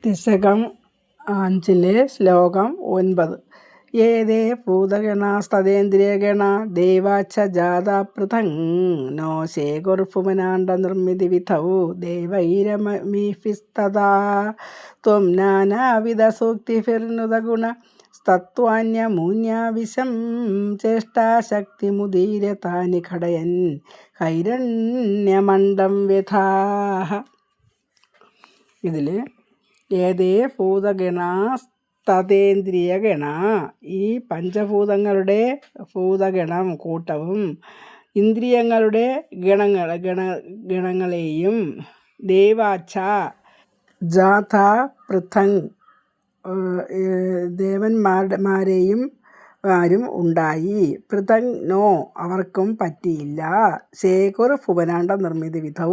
ദശകം 5 ശ്ലോകം 9. ഏതേ ഭൂതഗണാസ്തദേന്ദ്രിയഗണ ദേവാച്ച ജാതാ പൃഥങ് നോ ശേഖുർഭുവനാണ്ഡനിർമ്മിതി വിധൗ ദേവൈരമീഭിസ്തഥാ ത്വം നാനാവിധസൂക്തിഭിർനുതഗുണ സ്തത്വാന്യമൂന്യാവിശം ചേഷ്ടാശക്തിമുദീര്യ താനി ഘടയൻ ഹൈരണ്യമണ്ഡം വ്യഥാഃ. ഇതിൽ ഏതേ ഭൂതഗണാസ്തദേന്ദ്രിയഗണ, ഈ പഞ്ചഭൂതങ്ങളുടെ ഭൂതഗണം കൂട്ടവും ഇന്ദ്രിയങ്ങളുടെ ഗണങ്ങളെയും ദേവാച്ച ജാഥാ പൃഥങ് ദേവന്മാരെയും ആരും ഉണ്ടായി. പൃഥങ് നോ അവർക്കും പറ്റിയില്ല. ശേഖുർ ഭുവനാണ്ഡ നിർമ്മിതി വിധൗ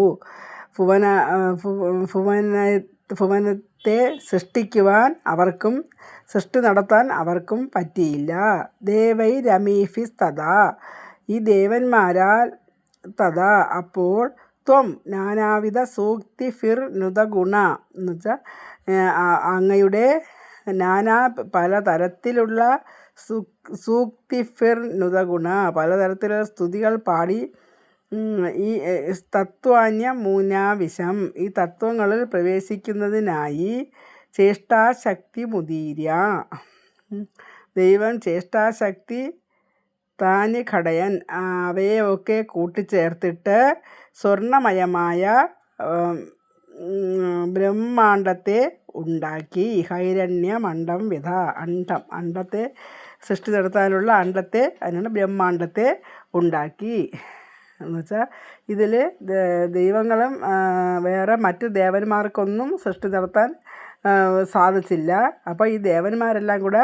ഭുവനത്തെ സൃഷ്ടിക്കുവാൻ അവർക്കും സൃഷ്ടി നടത്താൻ അവർക്കും പറ്റിയില്ല. ദേവൈരമീഭിസ്തഥാ ഈ ദേവന്മാരാൽ തഥാ അപ്പോൾ ത്വം നാനാവിധ സൂക്തിഭിർനുതഗുണ എന്ന് വെച്ചാൽ അങ്ങയുടെ നാനാ പലതരത്തിലുള്ള സൂക്തിഭിർനുതഗുണ പലതരത്തിലുള്ള സ്തുതികൾ പാടി ഈ തത്വാന്യമൂനാവിശം ഈ തത്വങ്ങളിൽ പ്രവേശിക്കുന്നതിനായി ചേഷ്ടാശക്തി മുദീര്യ ദൈവം ചേഷ്ടാശക്തി താനി ഘടയൻ അവയൊക്കെ കൂട്ടിച്ചേർത്തിട്ട് സ്വർണമയമായ ബ്രഹ്മാണ്ഡത്തെ ഉണ്ടാക്കി. ഹൈരണ്യമണ്ഡം വ്യഥ അണ്ഡത്തെ സൃഷ്ടി നടത്താനുള്ള അണ്ഡത്തെ അതിനാണ് ബ്രഹ്മാണ്ഡത്തെ ഉണ്ടാക്കി എന്ന് വെച്ചാൽ ഇതിൽ ദൈവങ്ങളും വേറെ മറ്റ് ദേവന്മാർക്കൊന്നും സൃഷ്ടി നടത്താൻ സാധിച്ചില്ല. അപ്പോൾ ഈ ദേവന്മാരെല്ലാം കൂടെ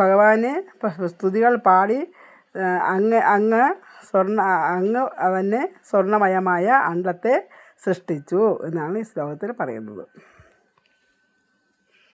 ഭഗവാന് സ്തുതികൾ പാടി അങ്ങ് തന്നെ സ്വർണമയമായ അണ്ഡത്തെ സൃഷ്ടിച്ചു എന്നാണ് ഈ ശ്ലോകത്തിൽ പറയുന്നത്.